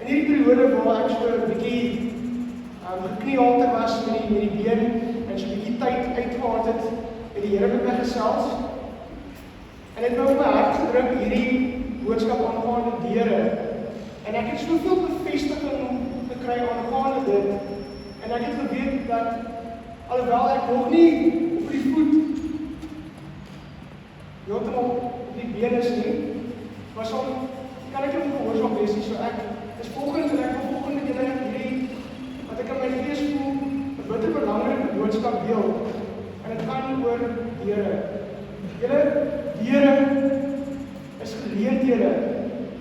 In hierdie periode waar ek so 'n bietjie gekniehalte was met die been en so 'n bietjie tyd uitgehaal het die Here met my gesels. En het my op my hart gedruk hierdie boodskap aangaande deure. En ek het soveel bevestiging gekry aangaande dit. En ek het geweet dat alhoewel ek nog nie op die voet heeltemal op die been is nie, maar kan ek hom gehoorsaam wees nie. So ek is volgens en ek wil volgende julle hierdie wat ek in my gees voel 'n bitter belangrike boodskap deel. En dit gaan oor deure. Julle deure is geleenthede.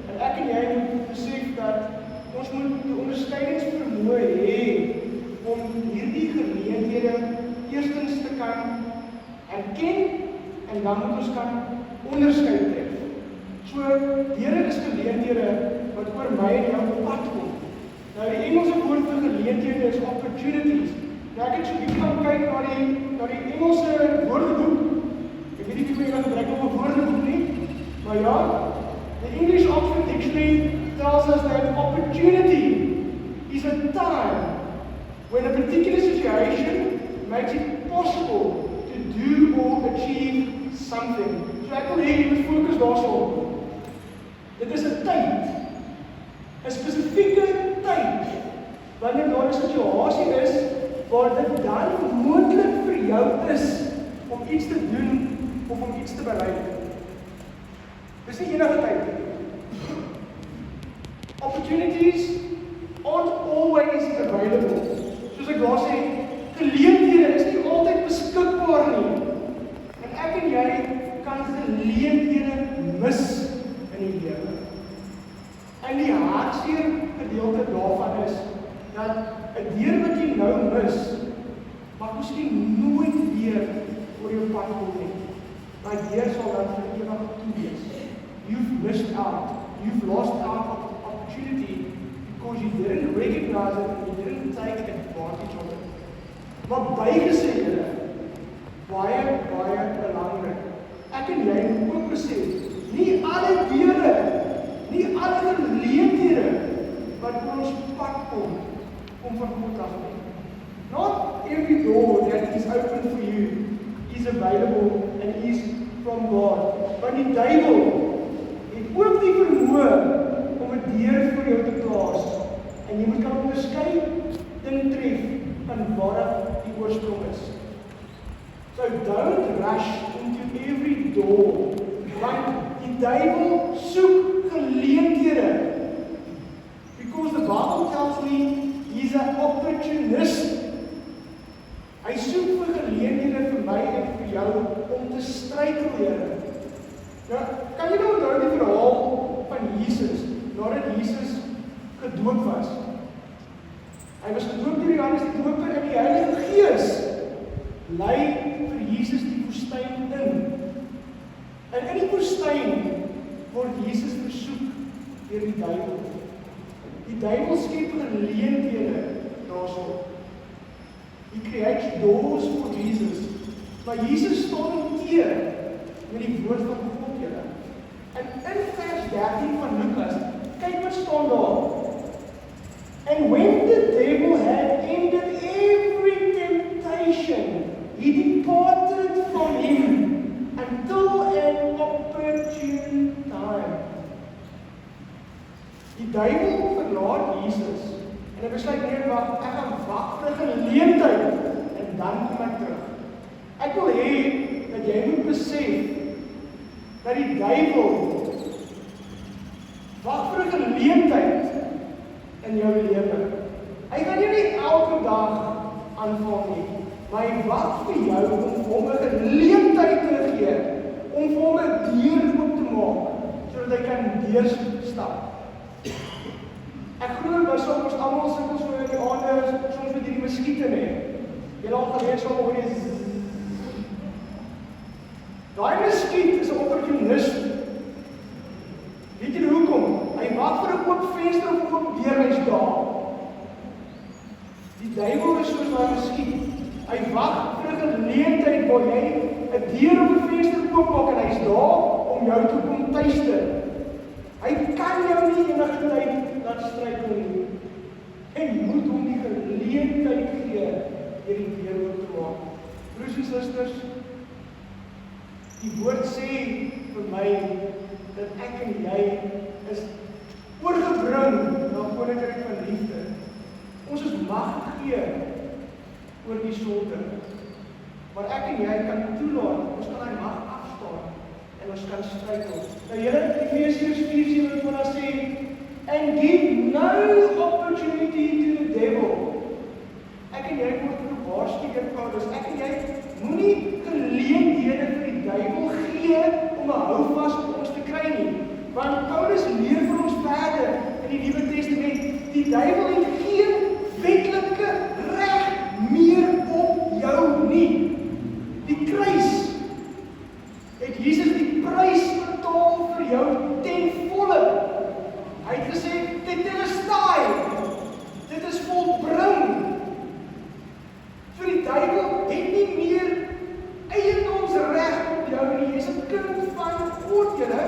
En ek en jy moet besef dat ons moet die onderskeidingsvermoë hê om hierdie geleenthede eerstens te kan erken en dan moet ons kan onderskei tref. So deure is geleenthede wat oor my en jou op pad kom. Nou die Engelse woord vir geleenthede is opportunities. Nou ek het so bietjie gaan kyk na die Engelse woordeboek. Ek weet nie of jy gebruik op 'n woordeboek nie, maar ja, the English Oxford Dictionary tells us that opportunity is a time when a particular situation makes it possible to do or achieve something. So ek wil hê jy moet fokus daarop. Dit is 'n tyd, 'n spesifieke tyd, wanneer daar 'n situasie is waar dit dan moontlik vir jou is om iets te doen of om iets te bereik. Dis nie enige tyd nie. Opportunities aren't always available. Soos ek daar sê, geleenthede is nie altyd beskikbaar nie. En ek en jy kan geleenthede mis in die lewe. En die hartseer gedeelte daarvan is dat 'n deur wat jy nou mis, mag miskien nooit weer oor jou pad kom nie. Maar deur sal dan vir ewig toe wees. You've missed out. You've lost out on opportunity because you didn't recognize it and you didn't take advantage of it. Maar bygesê julle, baie belangrik. Ek en jy moet ook besef, nie alle deure, nie alle geleenthede wat oor ons pad kom van God af nie. Not every door that is open for you is available and is from God. Want die duiwel het ook die vermoë om 'n deur vir jou te plaas. En jy moet kan onderskei en tref van waar die oorsprong is. So don't rush into every door. Want die duiwel soek geleenthede. Because the Bible tells me he's an opportunist. Hy soek vir geleenthede vir my en vir jou om te struikel, Here. Nou, kan jy nou onthou die verhaal van Jesus, nadat Jesus gedoop was? Hy was gedoop deur Johannes die Doper en die Heilige Gees lei vir Jesus die woestyn in. En in die woestyn word Jesus versoek deur die duiwel. Die duiwel skep geleenthede daarso. He creates doors for Jesus. Maar Jesus staan teë met die woord van God, julle. En in vers 13 van Lukas, kyk wat staan daar. And when the devil had ended every temptation, he departed from him until an opportune time. Die duiwel verlaat Jesus en hy besluit nee, ek gaan wag vir 'n geleentheid en dan kom ek terug. Ek wil hê dat jy moet besef dat die duiwel wag vir 'n geleentheid in jou lewe. Hy gaan jou nie elke dag aanval nie, maar hy wag vir jou om hom 'n geleentheid te gee, om vir hom 'n deur oop te maak, sodat hy kan deurstap. Ek glo by soms almal sukkel so in die aande, soms met hierdie muskiete nê. Jy al gelees oor die daai muskiet is 'n opportunist. Weet jy hoekom? Hy wag vir 'n oop venster of 'n oop deur hy's daar. Die duiwel is soos daai muskiet. Hy wag vir 'n geleentheid waar jy 'n deur of 'n venster oopmaak en hy's daar om jou te kom tuister. Hy kan jou nie enige tyd laat struikel Jy moet hom die geleentheid gee deur die deur oop te maak. Broers en susters, die woord sê vir my dat ek en jy is oorgebring na koninkryk van liefde. Ons is mag gegee oor die sonde. Maar ek en jy kan toelaat, ons kan hy mag afstaan en ons kan struikel. Nou julle, Efesiërs 4:27 sê, and give no opportunity to the devil. Ek en jy word gewaarsku deur Paulus. Ek en jy moenie geleenthede vir die duiwel gee om 'n houvas op ons te kry nie. Want Paulus leer vir ons verder in die Nuwe Testament, die duiwel het geen wetlike reg meer op jou nie. Die kruis het Jesus die prys betaal vir jou ten volle. Hy het gesê, tetelestai, dit is volbring. So die duiwel het nie meer eiendomsreg op jou nie, jy is 'n kind van God, julle.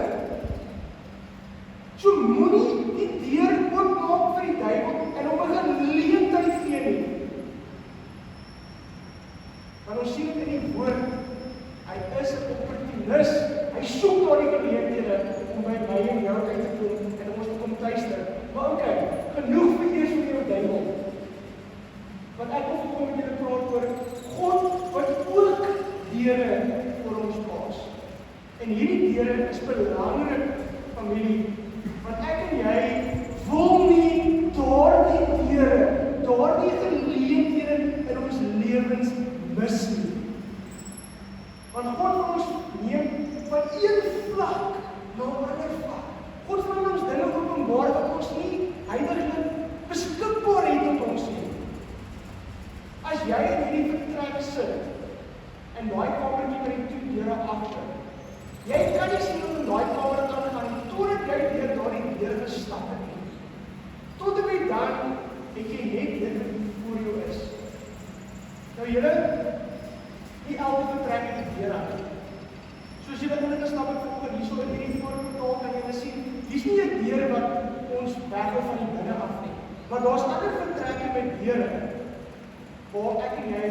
So moenie die deur oopmaak vir die duiwel en hom 'n geleentheid gee nie. Want ons sien dit in die woord, hy is 'n opportunis, hy soek daar die geleenthede om by my en jou uit te kom en om ons te kom tuister. Maar oké, genoeg vir eers vir jou duiwel. Want ek wil kom met julle praat oor God wat ook deure vir ons plaas. En hierdie deure is belangrik, familie, want ek en jy wil nie daardie deure, daardie geleenthede in ons lewens mis nie. Want God wil ons neem van een vlak na 'n ander vlak. God wil ons dinge openbaar wat ons nie heiliglik beskikbaar het tot ons nie. As jy in hierdie vertrek sit en daai kamertjie met die twee deure agter, jy kan nie sien hoe in daai kamer kan gaan totdat jy deur daardie deur gestap het nie. Tot en met dan het jy net dit wat voor jou is. Nou julle, nie elke vertrek het die deur aan. Soos julle in 'n stap het vir hierso in hierdie voorportaal kan julle sien, hier's nie 'n deur wat ons weghou van die binne af nie. Maar daar's ander vertrekke met deure waar ek en jy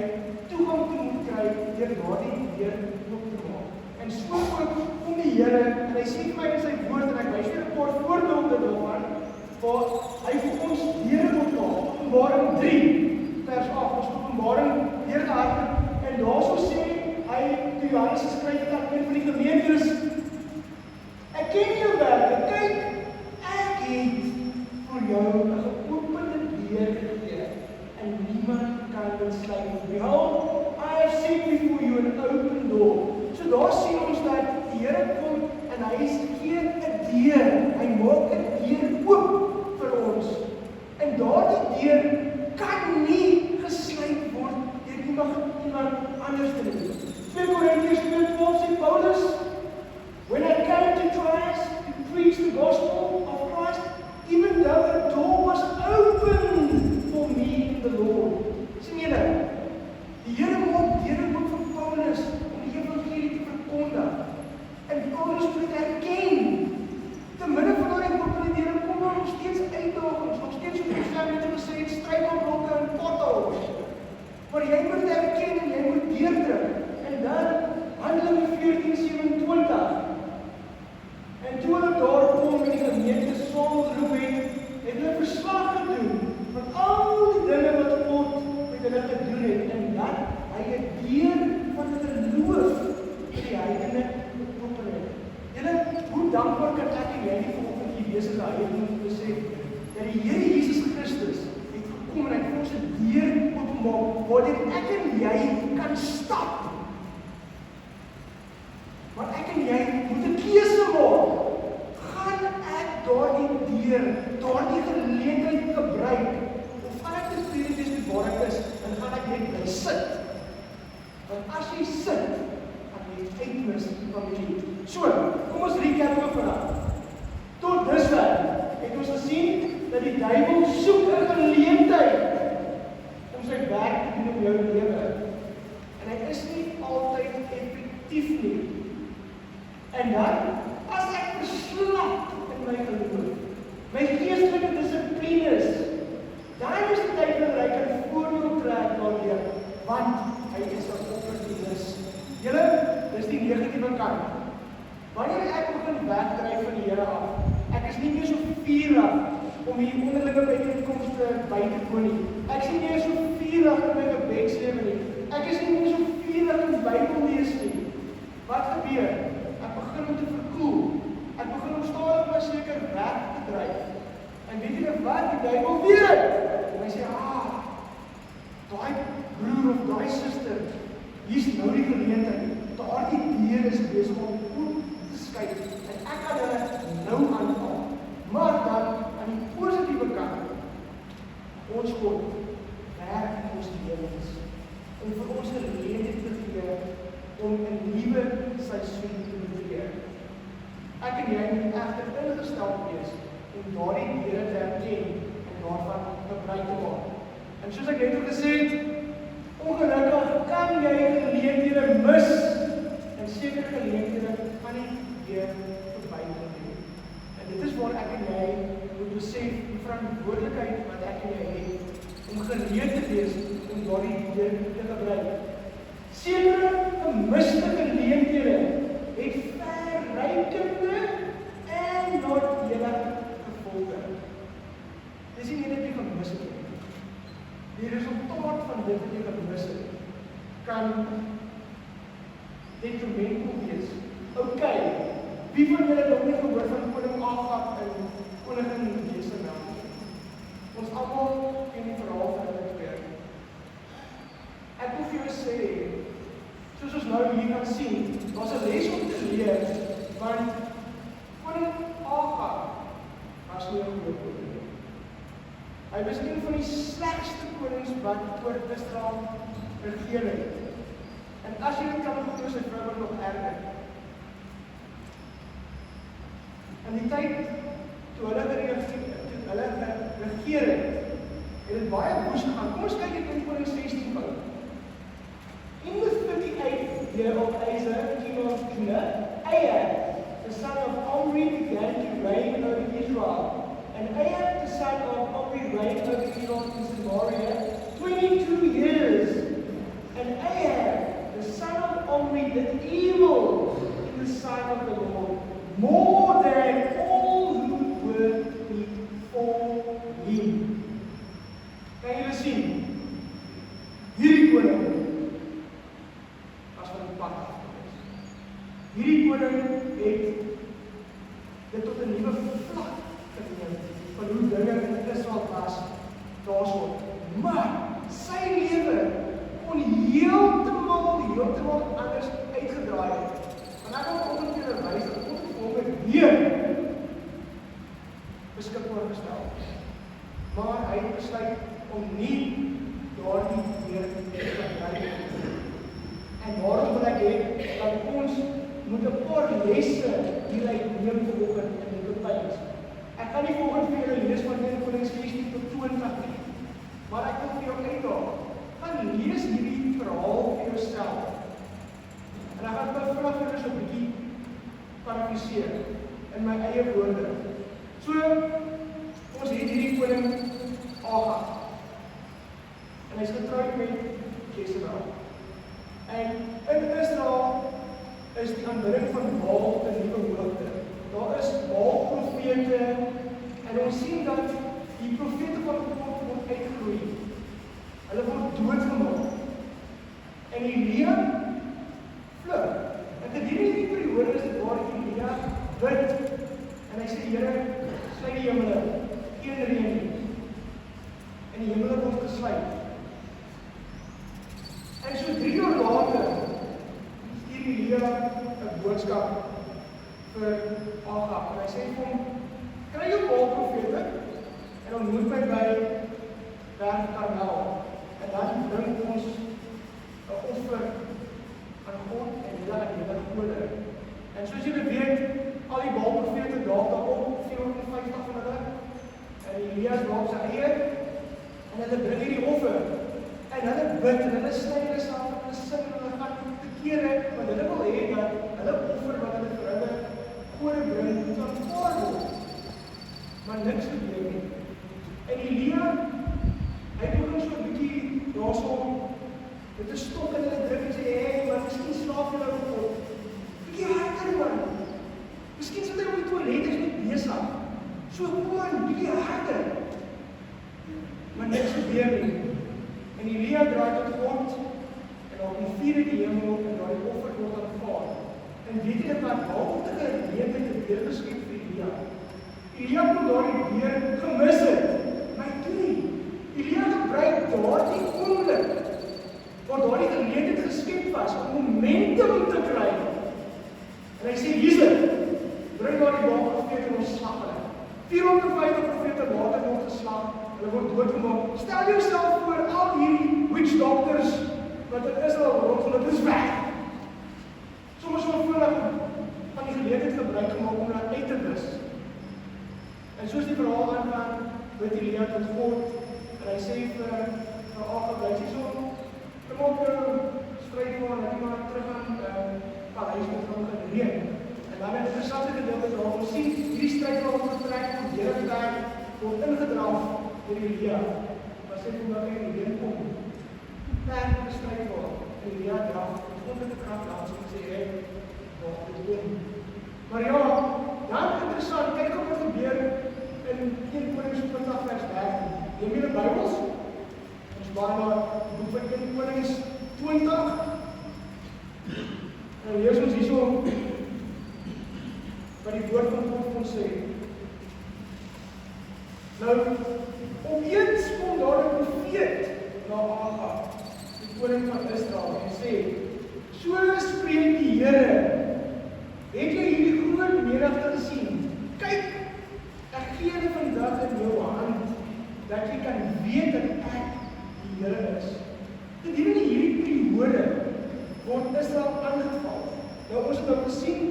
toegang toe moet kry deur daardie deur oop te maak. En so ook kom die Here en hy sê vir my in sy woord en ek wys net 'n paar voorbeelde daarvan waar hy vir ons deure moet maak. Openbaring 3 vers 8, ons Openbaring deur te hart en daarso sê hy toe Johannes geskryf het aan een van die gemeentes, ek ken jou werke, kyk, ek het vir jou 'n geopende deur gegee en niemand kan dit sluit nie. Behold, I have set before you an open door. So daar sien ons dat die Here kom en hy gee 'n deur. Hy maak 'n deur oop vir ons. En daardie deur kan nie gesluit word deur iemand anders te doen. 2 Korintiërs 2:12 sê Paulus, when I came to Troas to preach the gospel of Christ, even though a door was open for me in the Lord. Sien julle, die Here maak deure oop vir Paulus om die evangelie te verkondig. En Paulus moet erken, te midde van daardie opene deure kom daar nog steeds uitdagings, nog steeds soos die Psalm het gesê, struikelblokke en potholes. Maar jy moet erken en jy moet deurdruk. En dan Handelinge 14:27. En toe hulle daar kom en die gemeente saamgeroep het hulle verslag gedoen van al die dinge wat God met hulle gedoen het en dat hy 'n deur van geloof vir die heidene geopen het. Julle, hoe dankbaar kan ek en jy nie vanoggend hier wees as 'n heilige om te sê dat die Here Jesus Christus het gekom en hy het ons 'n deur oopgemaak waardeur ek en jy kan stap. Maar ek en jy moet 'n keuse maak. Gaan ek daardie deur, daardie geleentheid gebruik of gaan ek tevrede wees met waar ek is en gaan ek net bly sit? Want as jy sit, gaan jy uitmis van die. So, kom ons recap gou vandag. Tot dusver het ons gesien dat die duiwel soek 'n geleentheid om sy werk te doen op jou lewe. En hy is nie altyd effektief nie. En dan, as ek verslap in my geloof, my geestelike dissiplines, dan is want hy is 'n opportunis. Julle, dis die negatiewe kant. Wanneer ek begin wegdryf van die Here af, ek is nie meer so vurig om die onderlinge byeenkomste by te woon nie. Ek is nie meer so vurig in my gebedslewe nie. Ek is nie meer so vurig in Bybel lees nie. Wat gebeur? Ek begin om te verkoel. Ek begin om stadig maar seker weg te dryf. En weet julle wat? Die Bybel weer uit. En hy sê, daai broer of daai suster, hier's nou die geleentheid. Daardie deur is besig om oop te skuif. En ek kan hulle nou aanval. Maar dan, aan die positiewe kant, ons God werk in ons lewens om vir ons geleentheid te gee om 'n nuwe seisoen te betree. Ek en jy moet egter ingestel wees om daardie deure te herken en daarvan gebruik te maak. En soos ek net al gesê het, ongelukkig kan jy geleenthede mis en sekere geleenthede gaan nie weer verbykom nie. En dit is waar ek en jy moet besef die verantwoordelikheid wat ek en jy het om gereed te wees om daardie deur te gebruik. Sekere gemiste geleenthede het verrykende en nadelige gevolge. Dis nie net die gemis het. Die resultaat van dit wat jy gemis het, kan detrimental wees. Okay, wie van julle nog nie gehoor van koning Agab en koningin Jezebel? Ons almal ken die verhaal van hulle twee. Ek wil vir julle sê, soos ons nou hier kan sien, was 'n les om te leer, want koning Agab was nie 'n goeie koning. Hy was een van die slegste konings wat oor Israel regeer het. En as jy dit kan onthou, sy vrou was nog erger. In die tyd toe hulle regeer het, het dit baie woes gegaan. Kom ons kyk net in Koning 16 gou. In the 38th year of Asa, king of Judah, Ahab, the son of Omri, began to reign over Israel. And Ahab, the son of Omri, reigned over Israel in Samaria 22 years. And Ahab, the son of Omri, did evil in the sight of the Lord, more than all who were before him. Kan julle sien? Hierdie koning was van die pad af gewees. Hierdie koning het dit tot 'n nuwe vlak geneem van hoe dinge in Israel was daarso. Maar sy lewe kon heeltemal anders uitgedraai het. En ek wil vanoggend vir julle wys dat God hom weer beskikbaar gestel. Maar hy het besluit om nie daardie deur te gebruik nie. En daarom wil ek hê dat ons moet 'n paar lesse hieruit neem vanoggend in die bepaling. Ek kan nie vanoggend vir julle lees van 1 Konings 16 tot 20 nie, maar ek wil vir jou uitdaag. Gaan lees hierdie verhaal vir jouself. En ek gaan dit vinnig vir julle so 'n bietjie parafraseer in my eie woorde. So, ons het hierdie koning Agab. En hy is getroud met Jezebel. En in Israel is die aanbidding van Baal 'n nuwe hoogte. Daar is Baal-profete en ons sien dat die profete van God word uitgeroei. Hulle word doodgemaak. En Elia vlug. En gedurende die periode is dit waar Elia bid en hy sê, Here, sluit die hemele, geen reën nie. En die hemele word gesluit. En so 3 jaar later stuur Elia 'n boodskap vir Agab. En hy sê vir hom, kry jou Baal-profete en ontmoet my by Berg Karmel. En dan bring ons 'n offer aan God en julle aan julle gode. En soos julle weet, al die Baal-profete daarop, 450 van hulle, en Elia is daar op sy eie, en hulle bring hierdie offer, en hulle bid, en hulle sny hulle self, en hulle sing, en hulle gaan te kere, want hulle wil hê dat hulle offer wat hulle vir hulle gode bring, moet aanvaar word. Maar niks gebeur nie. En Elia, hy begin so 'n bietjie daarso met 'n stok in hulle druk en sê, hey, maar miskien slaap jy nou op God. Bietjie harder, man. Miskien sit hy op die toilet, is nie besig. So, kom aan, bietjie harder. Maar niks gebeur nie. En Elia draai tot God, en op die vuur in die hemel, en daar die offer word aanvaar. En weet jy wat, halfte geleentheid het weer geskep vir Elia. Elia kon daardie weer gemis het, maar hy doen nie. Elia gebruik daardie oomblik, waar daardie geleentheid geskep was, om momentum te kry. En hy sê, hier's dit, bring daardie Baal-profete en ons slag hulle. 450 profete later word geslag, hulle word doodgemaak. Stel jouself voor, al hierdie witch doctors, wat in Israel rondgeloop, is weg. Soms so voordat van die geleentheid gebruik gemaak om dat uit te wis. En soos die verhaal aangaan, weet Elia tot God, en hy sê vir Agab, bly sy so, kom op jou stryd van, dat iemand terug aan Paleis moet gaan gereed. En dan het interessante gedeelte daarvan sien, hierdie stryd van vertrek, die hele tyd, word ingedraaf door Elia. Maar sê hoe dat hy in die heen kom. Perk bestryd word, en Elia draaf, en God het die kracht laat, en sê, hey, wat het doen. Maar ja, dan interessant, kyk wat gebeur in 1 Konings 20 vers 13. Neem jy die Bybels? Ons baie na die boek van 1 Konings 20. En lees ons hierso wat die woord van God ons sê. Nou, opeens kom daar 'n profeet na Agab, die koning van Israel, en sê, so spreek die Here, het jy hierdie groot menigte gesien? Kyk, ek gee hulle vandag in jou hand, dat jy kan weet dat ek die Here is. Gedurende hierdie periode word Israel aangeval. Nou ons het nou gesien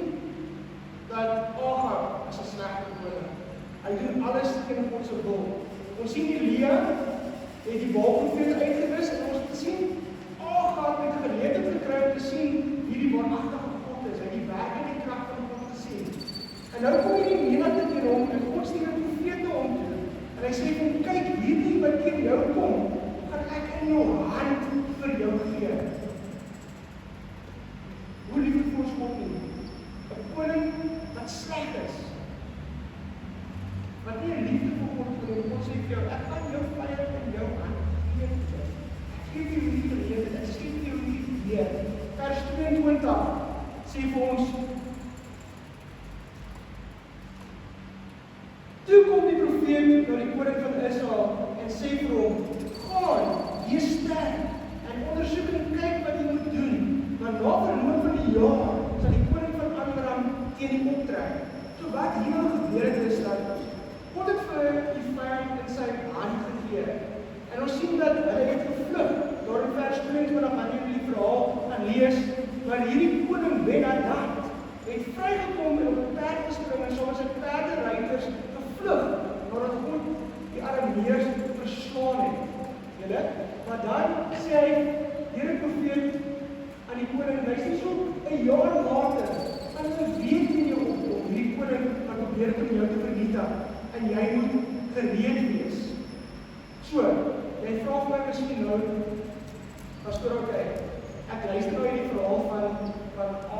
dat Agab is 'n slegte koning. Hy doen alles teen God se wil. Ons sien Elia het die Baal-profete uitgewis en ons het gesien Agab het geleentheid gekry om te sien hierdie waaragtige God is. Hy het die werk en die krag van God gesien. En nou kom hierdie menigte teen hom en God stuur 'n profete om toe. En hy sê vir hom, kyk, hierdie wat teen jou kom, gaan ek in jou hand vir jou gee. Hoe lief het ons God nie? 'n koning wat sleg is. Wat nie 'n liefde vir God vir hom, God sê vir jou, ek gaan jou vyand in jou hand gee. Ek gee vir jou die geleentheid, ek skep vir jou die weer. Vers 22 sê vir ons, toe kom die profeet na die koning van Israel en sê vir hom, gaan, wees sterk en ondersoek en kyk wat jy moet doen. Maar na verloop van die jaar sal die koning van Aram teen die optrek. So wat hier nou gebeur het is dat God het vir die vyand in sy hand gegee. En ons sien dat hulle het gevlug. Daar in vers 22 gaan jy die verhaal gaan lees, maar hierdie koning Ben-Hadad het vrygekom en op 'n perd gespring en soms 'n perderuiters gevlug, nadat God die Arameërs verslaan het. Julle, maar dan sê hy, hierdie profeet aan die koning, luister so 'n jaar later, en 'n week in jou opkom, hierdie koning wat probeer om jou te vernietig, en jy moet gereed wees. So, jy vra vir my miskien nou, pastoor, okay, ek luister nou hierdie verhaal van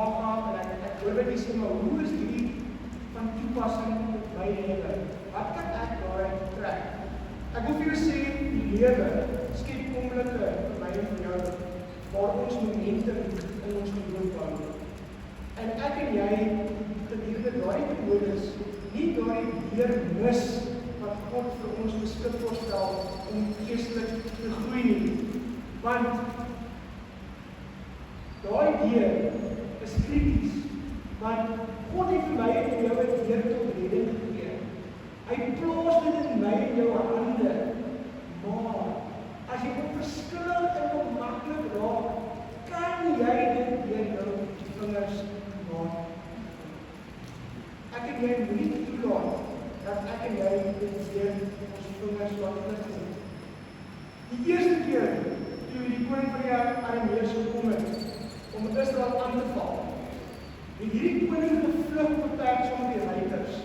Agab, en ek hoor wat jy sê, maar hoe is hierdie van toepassing op my lewe? Wat kan ek daaruit trek? Ek wil vir jou sê, die lewe skep oomblikke vir my en vir jou, waar ons momentum in ons geloof bou. En ek en jy gedurende daardie periodes nie daardie weer mis wat God vir ons beskikbaar stel om geestelik te groei nie. Want daai deur is krities. Want God het vir my en jou 'n deur tot redding gegee. Hy plaas dit in my en jou hande. Maar as jy onverskillig en onmaklik raak, kan jy dit deur jou vingers maak. Ek en jy moet nie toelaat dat ek en jy dit deur ons vingers laat gaan. Die eerste keer toe die koning van die Arameërs gekom het om Israel aan te val, het hierdie koning gevlug op 'n perd saam met die ruiters.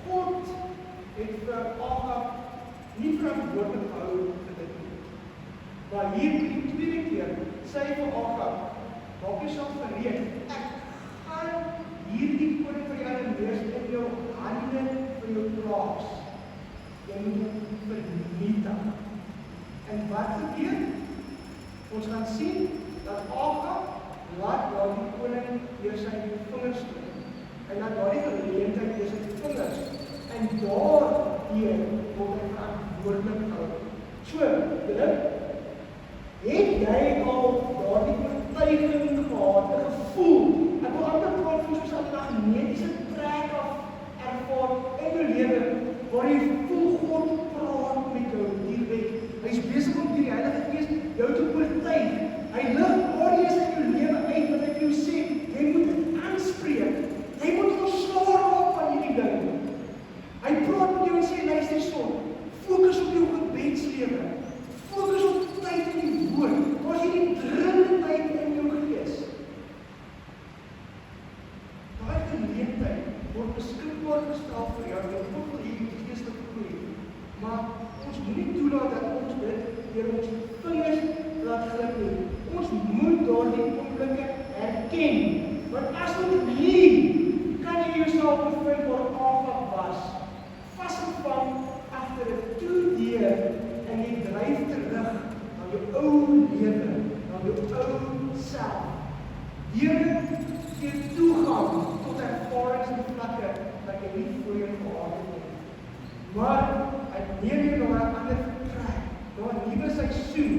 God het vir Agab nie verantwoordelik gehou vir dit nie. Maar hier die tweede deur, sê hy vir Agab, maak jouself gereed, ek gaan hierdie koning van die Arameërs in jou hande vir jou plaas. Jy moet hom vernietig. En wat gebeur? Ons gaan sien dat Agab laat daardie koning deur sy vingers steek. En laat daardie geleentheid deur sy vingers. En daardeur word hy verantwoordelik gehou. So, julle, het jy al daardie oortuiging gehad, 'n gevoel? Ek wil amper praat van soos 'n magnetiese trek af ervaar in jou lewe, waar jy voel God praat met jou direk. Hy's besig om deur die Heilige Gees jou te oortuig. Hy lig areas in jou lewe uit wat ek jou sê, jy moet dit aanspreek. Jy moet ontslae raak van hierdie ding. Hy praat met jou en sê, luister son, fokus op jou gebedslewe. Fokus op tyd in die woord. Waar jy die dringendheid in jou gees. Daai geleentheid word beskikbaar gestel vir jou. Jy moet vir hierdie geestelike groei. Maar ons moenie toelaat dat ons dit deur ons vingers laat glip nie. Ons moet daardie oomblikke herken. Want as ons nie, kan jy jouself bevind waar Agab was. Vasgevang agter 'n toedeur en jy dryf terug na jou ou lewe, na jou ou self. Here gee toegang tot ervarings en vlakke wat jy nie voorheen gehad het nie. Maar hy neem jou na 'n ander trek, na 'n nuwe seisoen.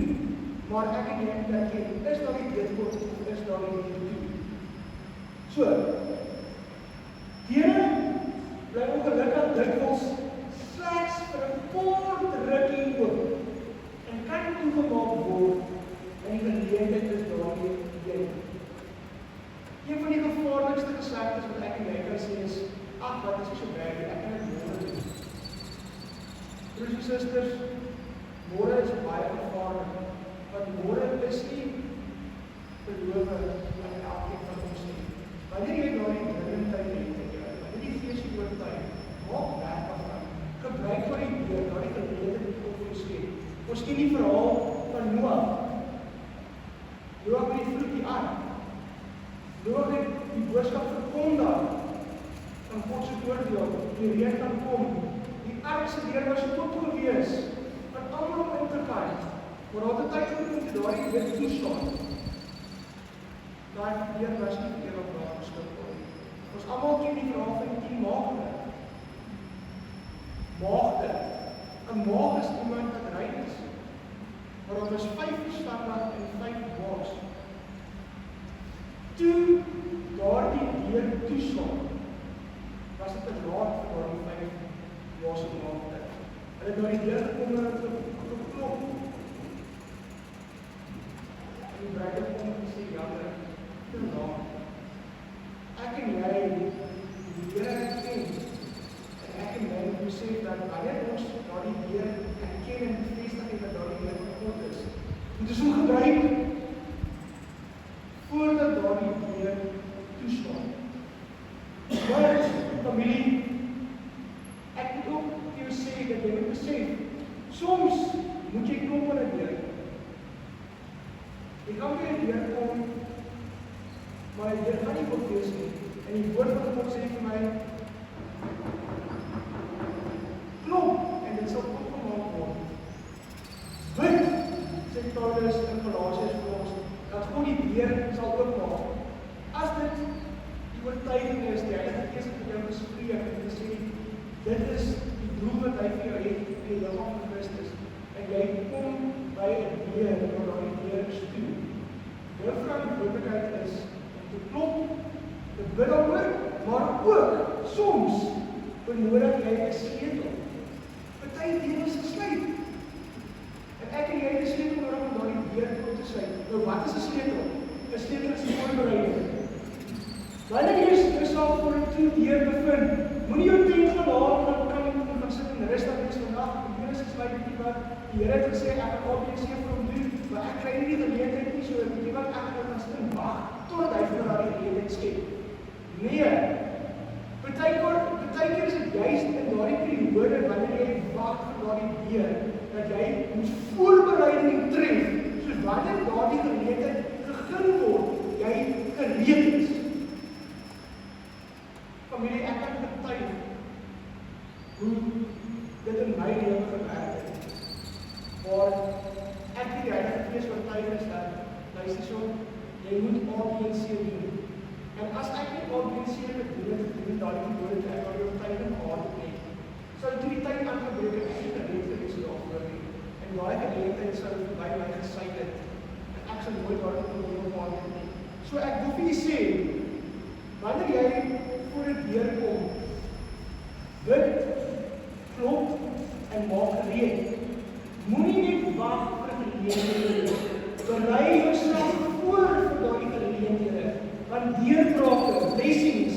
Maar ek en jy moet erken, is daar nie dit kort of is daar nie dit toe. So, Here bly ongelukkig dikwels slegs vir 'n kort rukkie oop en kan toegemaak word en die geleentheid is daarmee jy. Een van die gevaarlikste gesegdes wat ek en jy kan sê is, ag, wat is so baie, ek kan dit môre doen. Broers en susters, môre is baie gevaarlik, want môre is nie beloof aan elkeen van ons nie. Wanneer jy nou die dringendheid het, wanneer die Gees jou oortuig, maak werk daarvan. Gebruik van die woord, daardie geleentheid wat God vir jou skep. Ons ken die verhaal van Noag. Noag met die vloek die ark. Noag het die boodskap verkondig van God se oordeel, die reën kan kom. Die ark se deur was tot gewees, van almal om in te kyk. Maar daar het 'n tyd gekom toe daardie deur toeslaan. Daai deur was nie vir ewig daar beskikbaar nie. Ons almal ken die verhaal van die 10 maagde. Maagde. 'n Maag is iemand wat rein is. Maar daar was 5 verstandig en 5 dwaas. Toe daardie deur toeslaan, was dit 'n raad vir daardie 5 dwaase maagde. Hulle het daardie deur gekom en het geklop. En die bruidegom het gesê, jammer, te laat. Ek en jy die Here ken. En ek en jy moet besef dat wanneer ons daardie deur erken en bevestig het dat daardie deur van God is, moet ons hom gebruik voordat daardie deur toeslaan. Maar familie, ek moet ook vir jou sê dat jy moet besef, soms moet jy klop aan 'n deur. Jy kan by 'n deur kom, maar die deur gaan nie oop wees nie. En die woord van God sê vir my, klop en dit sal oopgemaak word. Bid, sê Paulus in Galasiërs vir ons, dat God die deur sal oopmaak. As dit die oortuiging is, die Heilige Gees het jou gespreek en gesê, dit is die doel wat hy vir jou het in die liggaam van Christus. En jy kom by 'n deur en daardie deur is toe. Jou verantwoordelikheid is om te klop, te bid daaroor, maar ook soms benodig jy 'n sleutel. Party deure is gesluit. En ek en jy het 'n sleutel nodig om daardie deur oop te sluit. Nou wat is 'n sleutel? 'n Sleutel is 'n voorbereiding. Wanneer jy jouself voor 'n deur bevind, moenie jou tent gaan haal en dan kan jy gaan sit en rus dat jy vandag die Here is my bietjie wat die Here het gesê ek gaan ABC vir hom doen, maar ek kry nie die geleentheid nie, so bietjie wat ek gaan sit en wag totdat hy vir daardie geleentheid skep. Nee. Partykeer is dit juist in daardie periode wanneer jy wag vir daardie deur dat jy moet voorbereiding tref, so soos wanneer daardie geleentheid gegee word, jy gereed is. Familie, ek kan getuig hoe dit in my lewe gewerk het, waar ek die Heilige Gees oortuig is dat, luister so, jy moet ABC doen. En as ek nie ABC gedoen het daardie gebore toe ek daardie oortuiging gehad het nie, sou toe die tyd aangebreek het, ek het gereed gewees daarvoor nie. En daai geleentheid sou by my gesy het, en ek sou nooit daardie probleem gehad het nie. So ek wil vir jy sê, wanneer jy voor die deur kom, bid, klop en maak gereed. Moenie net wag vir 'n geleentheid. Berei jouself voor vir daardie geleenthede. Want deurbrake, blessings,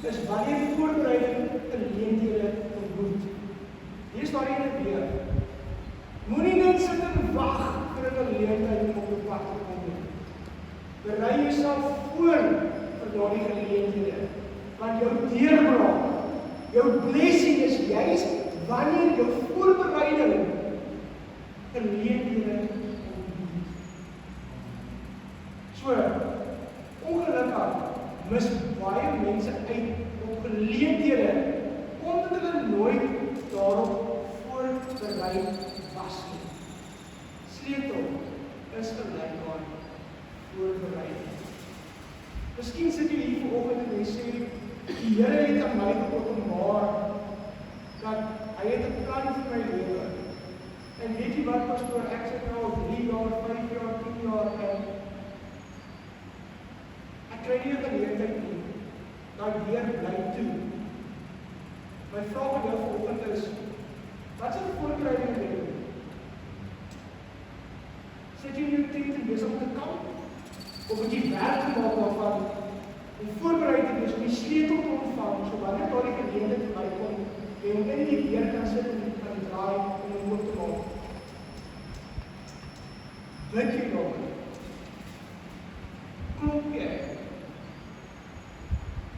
is wanneer voorbereiding geleenthede ontmoet. Hier is daardie ene weer. Moenie net sit en wag vir 'n geleentheid om op jou pad te kom nie. Berei jouself voor vir daardie geleenthede. Want jou deurbraak, jou blessing is juist wanneer jou voorbereiding geleenthede ontmoet. So, ongelukkig mis baie mense uit op geleenthede omdat hulle nooit daarop voorberei was nie. Sleutel is gelyk aan voorbereiding. Miskien sit jy hier vanoggend en jy sê, die Here het aan my geopenbaar dat hy het 'n plan vir my lewe. En weet jy wat, pastoor, ek sit nou al 3 jaar, 5 jaar, 10 jaar en ek kry nie 'n geleentheid nie. Daai deur bly toe. My vraag aan jou vanoggend is, wat is die voorbereiding in jou lewe? Sit jy in jou tent en besig om te kamp? Of het jy werk gemaak daarvan om voorbereid te wees om die sleutel te ontvang, so wanneer daardie geleentheid verbykom, jy hom in die deur kan sit en kan draai en hom oop te maak. Bid jy nog? Klop jy?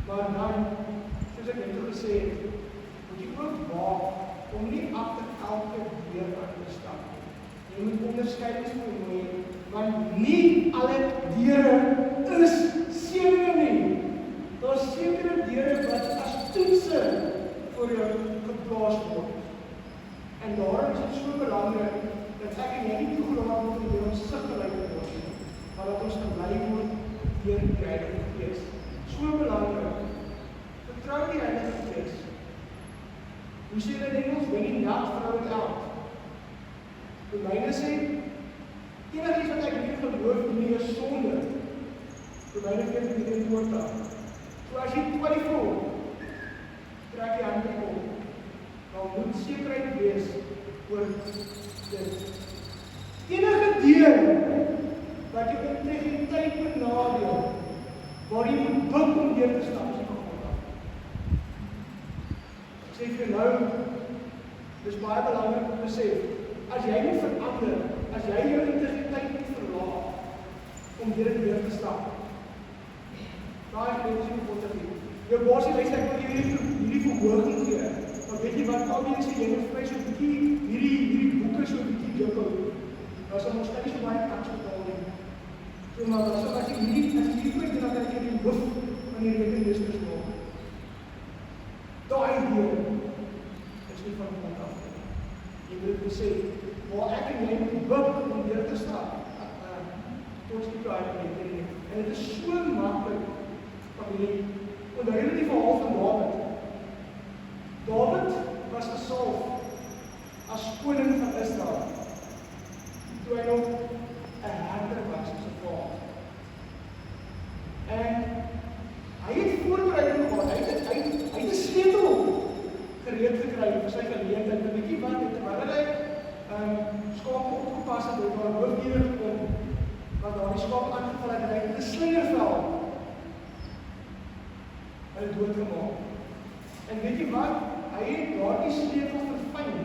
Maar dan, soos ek net gesê het, moet jy ook waak om nie agter elke deur aan te stap. Jy moet onderskeidingsvermoë hê, want nie alle deure is seëning nie. Daar's sekere deure wat as toetse vir jou geplaas word. En daarom is dit so belangrik dat ek en jy nie toegelaat word om deur ons sigtelik te word nie, maar dat ons gelei word deur die Heilige Gees. So belangrik. Vertrou die Heilige Gees. Hoe sê dit in Engels? When in doubt, throw it out. Romeine sê, enigiets wat ek nie geloof nie is sonde. Romeine 14:20. So as jy twyfel, trek jy hande op. Dan moet sekerheid wees oor dit. Enige deur wat jou integriteit benadeel, waar jy moet bid om deur te stap, is van God af. Ek sê vir nou, dis baie belangrik om te besef, as jy moet verander, as jy jou integriteit moet verlaat, om deur die deur te stap, daai is nie God te gee. Jou baas sê, ek wil hierdie verhooging gee, maar weet jy wat, al die sê, jy moet vir my so 'n bietjie, hierdie boeke so 'n bietjie dikkel, daar sal ons nie so baie kans betaal nie. So, maar so, as jy hierdie kwyt, dan kan jy die hoof van die rekenmeesters maak. Daai deur is nie van God af. Jy moet sê, waar ek en jy moet bid om deur te stap, tot die kwijt nie. En het is so maklik, familie, onthou julle die verhaal van Dawid. Dawid was gesalf as koning van Israel, toe hy nog 'n herder was as 'n vader. En hy het voorbereiding gehad, hy het 'n sleutel gereed gekry vir sy geleentheid, en weet jy wat, terwyl hy skape opgepas het, het waar hoofdiere gekom, wat daar die skaap aangeval het, en hy het 'n slingervel hulle doodgemaak. En weet jy wat, hy het daardie sleutel verfyn.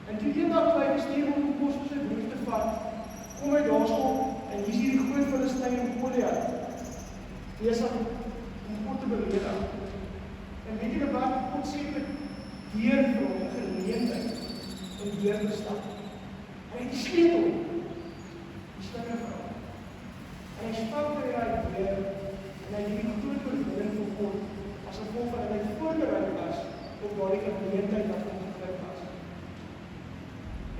En toe eendag toe hy gestuur om die kos op sy brief te vat, kom hy daarso, en hier is hierdie groot Filistyn in Goliat, besig om God te beledig. En weet jy wat, God sê met deur vir hom 'n geleentheid om deur te stap. Hy het die sleutel. woestynne vra. En hy stap vir daai weer, en hy het die groot oorwinning vir God, as gevolg van dat hy voorberei was, op daardie geleentheid wat hom gegryp was.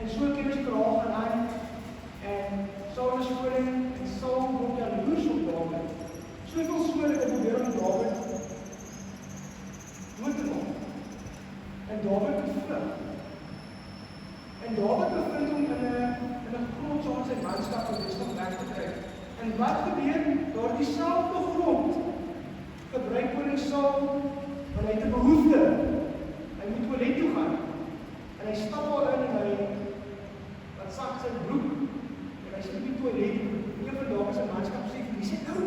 En so ken ons verhaal gaan aan, en Saul is koning, en Saul word jaloers op Dawid. Soveel so dat hy probeer om Dawid dood te maak. En Dawid bevlug. En Dawid bevind hom in 'n grond saam met sy manskap om dit om weg te kry. En wat gebeur? Daar dieselfde grond gebruik koning Saul, want hy het 'n behoefte. Hy moet toilet toe gaan. En hy stap al in en hy wat sak sy broek. En hy sit op die toilet. Een van Dawid se manskap sê, hy sê nou,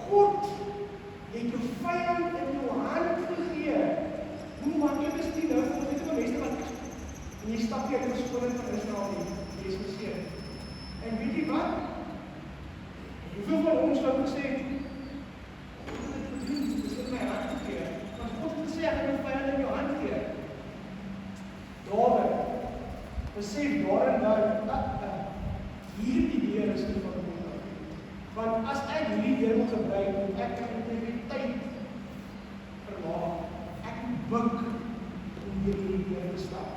God het jou vyand in jou hand gegee. Hoe maak jy bestie nou? Ons het een meeste wat en jy stap hier in die skoling van Israel nie. Jy is geseer. En weet jy wat? Hoeveel van ons sou gesê, God het dit gedoen, dis in my hand gegee. Want God het gesê, ek het my vyand in jou hand gegee. Dawid besef daar en dan, hierdie deur is nie van God. Want as ek hierdie deur moet gebruik, moet ek my integriteit verlaag. Ek moet buk om hierdie deur te stap.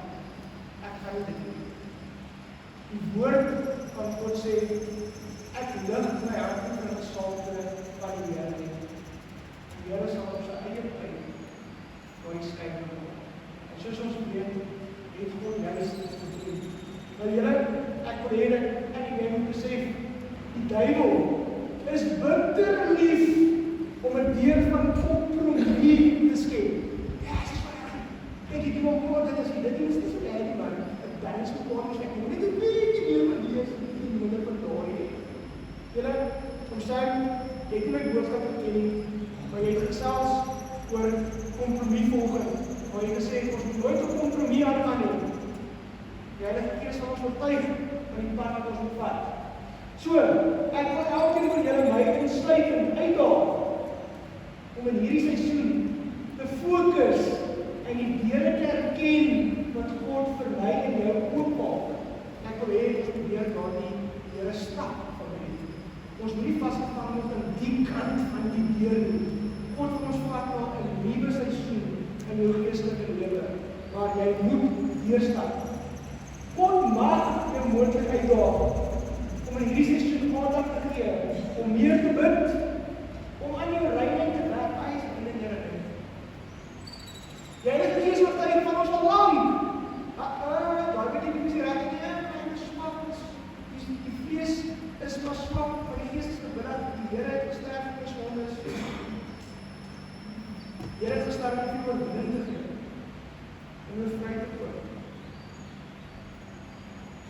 Ek gaan dit doen. Die woord van God sê, ek lig my hart in die gesalte van die Here. Die Here sal op sy eie tyd vir ons kyk na God. En soos ons weet, het God juist dit gedoen. Nou julle, ek wil hê dat jy moet besef, die duiwel is bitter lief om 'n deur van kompromie te skep. Ja, dit is waar. Kyk, ek wil hoor dit is dit is nie so lekker man. 'n Dans met ons ek moet net 'n bietjie meer van die is nie minder van daai. Julle, omstaan, jy het nie my boodskap geken nie, maar jy het gesels oor kompromie volgende. Maar jy gesê ons moet nooit 'n kompromie aangaan nie. Die Heilige Gees sal ons oortuig van die pad wat ons moet vat. So, ek wil elkeen van julle my insluit en uitdaag om in hierdie seisoen te fokus en die deure te erken wat God vir my en jou oopmaak. Ek wil hê ons probeer daardie deure stap van my. Ons moet nie vasgevang word aan die kant van die deur nie. God wil ons vat na 'n nuwe seisoen in jou geestelike lewe, waar jy moet deurstap. God mag jou moontlik uitdaag om in hierdie seisoen aandag te gee, om meer te bid, om aan jou reining te werk, eis in die Here. Jy het Gees oortuig van ons al lank. Daar weet jy nie die reg nie, en swak is, die vlees is maar swak, maar die Gees is gebid, die Here het gesterf vir ons sondes. Die Here het gesterf om vir oorwinning te gee, en ons vry te koop.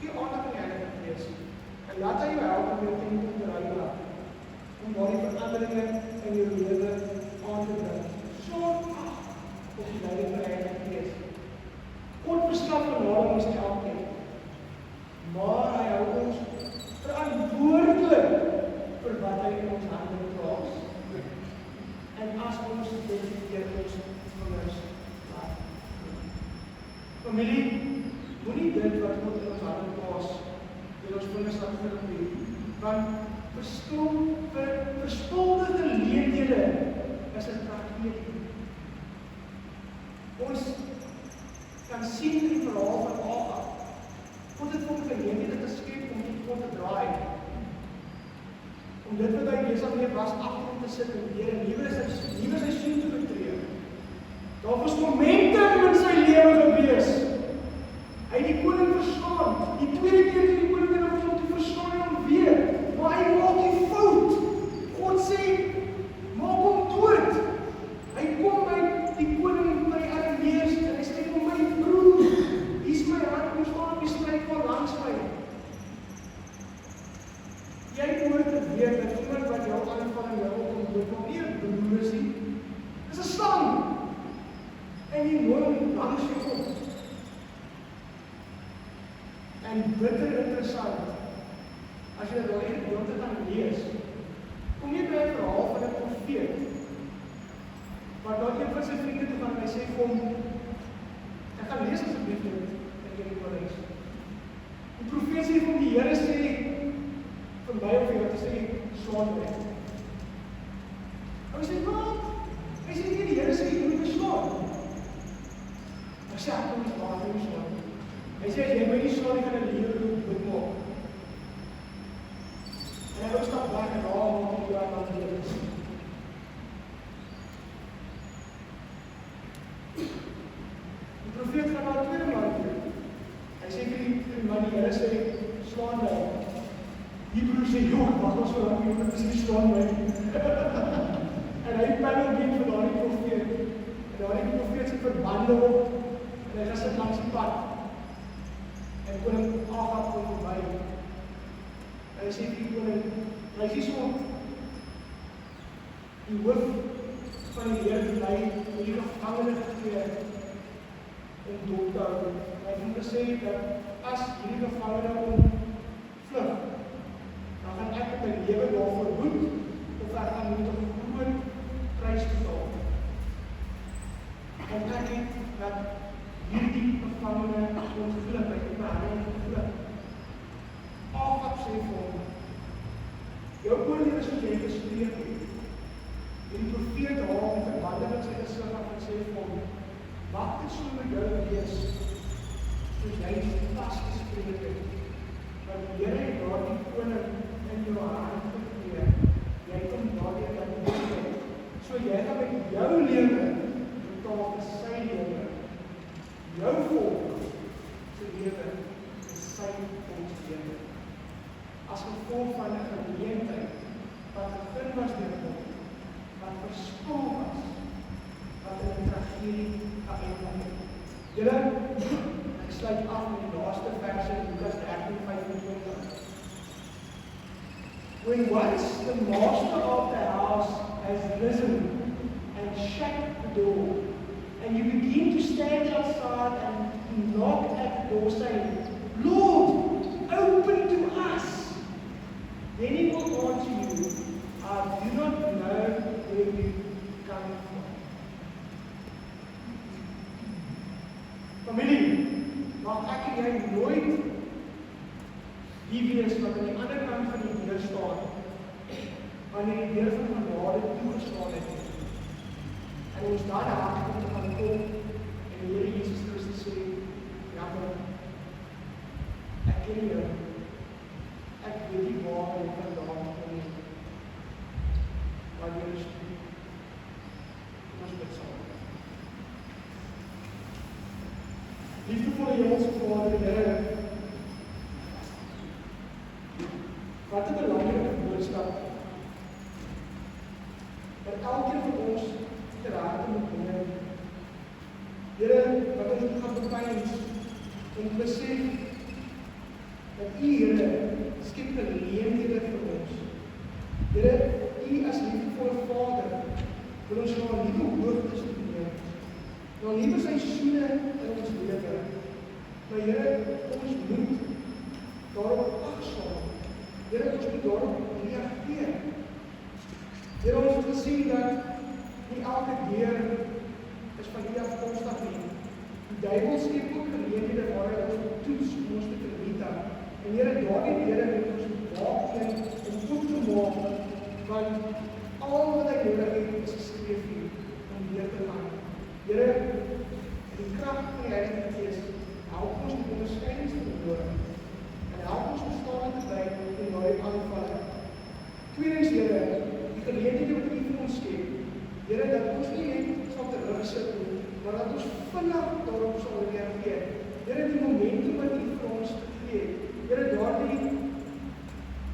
Gee aandag aan die Heilige Gees, en laat hy jou help om jou tempo te reinig, om daardie veranderinge in jou lewe aan te bring. Sorg op die leiding van die Heilige Gees. God verskaf genade ons elkeen, maar hy hou ons verantwoordelik vir wat hy in ons hande plaas. En as ons dit deur ons vingers laat. Familie, moenie dit wat God in ons hande plaas deur ons vingers laat verloor, want verspilde geleenthede is 'n tragedie. Ons kan sien in die verhaal van Agab, God het hom geleenthede geskep om tot God te draai. Om dit wat hy besig mee was, agter te sit en weer 'n nuwe seisoen te betree. Daar was momente in sy lewe gewees. Hy het die koning verslaan. Die tweede keer toe die koning in hom toe verslaan hy hom weer. Maar hy maak die fout. God sê, maak hom dood. Hy kom by die koning by die Arameërs en hy sê vir my broer, hier is my hand, kom staan op die strydpaal langs my. Jy moet te weet dat iemand wat jou aanval en jou kom dood, maar nie 'n broer is nie. Dis 'n slang. En die noem langs jou kom. En bitter interessant, as jy daai gedeelte gaan lees, kom jy by 'n verhaal van 'n profeet, wat daar een van sy vriende toe gaan en hy sê vir hom, ek gaan lees asseblief dit, en jy moet lees. Die profeet sê vir hom, die Here sê, slaan my. Hy sê, wat? Hy sê, nee, die Here sê, jy moet my slaan. Ek sê, ek moet my slaan. Hy sê, as jy my nie slaan, jy gaan 'n lewe doodmaak. En hy stap weg en haal maak die jaar aan die lewens. Die profeet gaan na 'n tweede man toe. Hy sê vir die man, die Here sê, slaan my. Die broer sê, joh, wag ons so lang, jy moet nie slaan my. En hy panel weer vir daardie profeet. En daardie profeet se verbande op. En hy sit langs die pad. En koning Agab kom verby. En hy sê vir die koning, hy sê so, die hoof van die Heer die my in die gevangene gegee om dood te hou. Hy het gesê dat as hierdie gevangene ontvlug, dan gaan ek met my lewe daarvoor boet, of ek gaan moet 'n groot prys betaal. En ek het dat hierdie gevangene ontvlug, ek het my hande ontvlug. Agab sê vir hom, jou oordeel is wat jy gespreek het. En die profeet haal met 'n bande wat sy gesig af en sê vir hom, wat het so met jou wees, soos jy vasgespreek het, want die Here het daardie koning in jou hand gegee, jy kom daardie dat doen, so jy gaan met jou lewe betaal vir sy lewe, jou volk se lewe is sy volk se lewe. As gevolg van 'n geleentheid wat begin was deur God, wat verspil was, wat in 'n tragedie geëindig het. Julle, ek sluit af met die laaste verse in Lukas 13:25. When once the master of the house has risen and shut the door, and you begin to stand outside and knock at the door saying, Lord, open to us. Then he will answer you, I do not know where you come from. Familie, mag ek en jy nooit die wees wat aan die ander kant van die deur staan, wanneer die deur van genade toegestaan het. En ons daar die hart om te gaan kom, en die Here Jesus Christus sê, jammer, ek ken jou, ek weet nie waar jy vandaan kom nie, maar jy is toe, ons bid saam. Liefdevolle Hemelse Vader, Here, wat 'n belangrike boodskap dat elkeen van ons ter harte moet neem. Here, wat ons moet gaan bepyns om te besef dat U, Here, skep geleenthede vir ons. Here, U as liefdevolle Vader wil ons na nuwe hoogtes neem, na nuwe seisoene in ons lewe. Maar Here, ons moet daarop agslaan. Here, ons moet daarop reageer. Here, ons het gesien dat nie elke deur is van U afkomstig nie. Die duiwel skep ook geleenthede waar hy ons moet toets om ons te vernietig. En Here, daardie deure moet ons waak teen om goed te maak, want al wat hy nodig het is geskryf hier om weer te gaan. Here, die krag van die Heilige Gees help ons om onderskeidings te behoor en help ons om staande te bly in daardie aanvalle. Tweedens, Here, die geleenthede wat U vir ons skep, Here, dat ons nie net sal terugsit nie, maar dat ons vinnig daarop sal reageer. Here, die momentum wat U vir ons gegee het, Here, daardie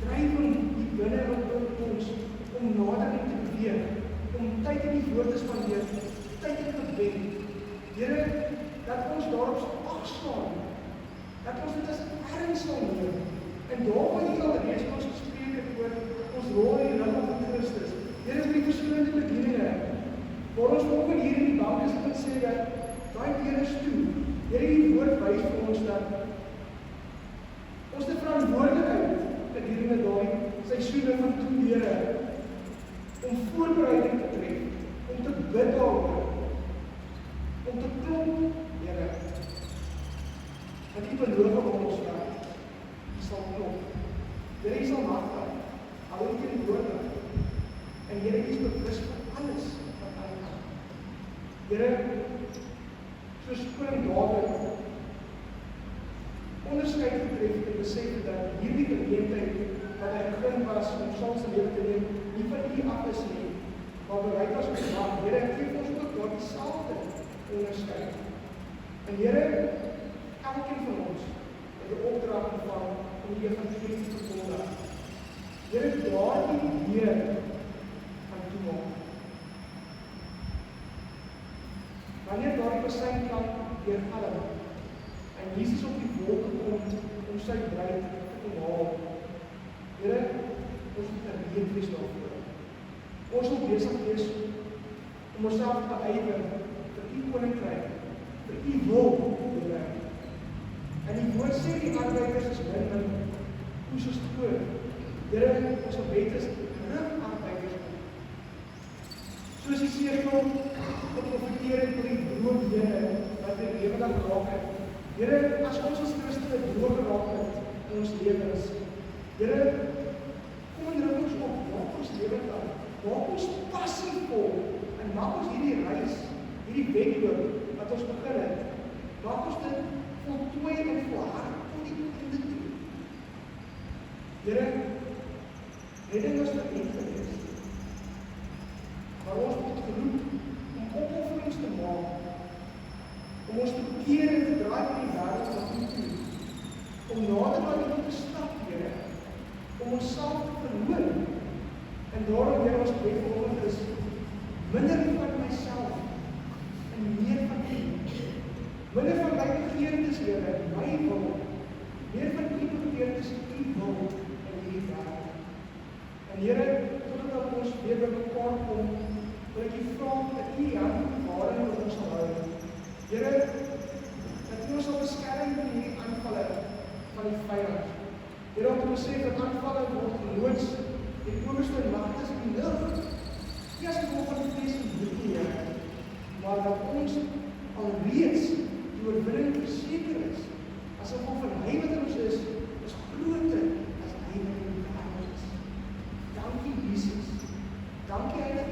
drywing die binne rondom ons om nader te beweeg, om tyd in die woord te spandeer, tyd in gebed. Here, dat ons daarop sal agslaan, dat ons dit as erns sal neem. En daarom het U al reeds ons gespreek het oor ons rol in die liggaam van Christus. Here, vir die verskillende bedieninge, waar ons ook hier in die bank is en sê dat daai deur is toe. Here, die woord wys vir ons dat ons die verantwoordelikheid gedurende daai seisoene van toelere om voorbereiding te tref, om te bid daaroor, om te klop, Here, dat U beloof op ons werk, U sal klop. Here, U sal magtig. hou U teenwoordig. En Here, U is bewus van alles wat aangaan. Here, soos koning Dawid onderskeid getref en besef dat hierdie geleentheid wat hy gegeen was om Saul se lewe te neem, nie van U af is nie, maar bereid was om te maak. Here, gee ons ook daar dieselfde onderskeid. En Here, elkeen van ons het 'n opdrag ontvang om die evangelie te verkondig. Here, daardie Heer van toemaak. Wanneer daardie perseinklank weergalm en Jesus op die wolke kom om sy bruid te kom haal, Here, ons moet gereed wees daarvoor. Ons moet besig wees om onsself te ywer vir U koninkryk, vir U wil, Here. En die woord sê die arbeiders is min, oes is groot. Here, ons gebed is rig arbeiders. Soos die Segiel geprofeteer het oor die droom Here wat die lewendig geraak het. Here, as ons as Christene droom geraak het in ons lewens, Here, kom en rig ons op, maak ons lewend aan, maak ons passievol en maak ons hierdie reis, hierdie wedloop wat ons begin het, maak ons dit voltooi en volhard tot die einde toe. Here, redding is vir U gewees. Maar ons word geroep om opofferings te maak, om ons te keer en te draai van die wêreld na U toe, om nader aan U te stap, Here, om onsself te verloor. En daarom, Here, ons gebed vanoggend is minder van myself en meer van U. Minder van my begeertes, Here, my wil, meer van U begeertes, U wil in hierdie wêreld. En Here, totdat ons weer by mekaar kom, wil ek U vra dat U hand bewaring oor ons sal hou. Here, dat U ons sal beskerm van hierdie aanvalle van die vyand. Here, om te besef dat aanvalle word geloods en oorste magtes in die lug. Nie as gevolg van die vlees en bloed nie, Here, maar dat ons alreeds die oorwinning verseker is. As gevolg van Hy wat in ons is groter as Hy wat in ons is. Dankie, Jesus. Dankie, Heilige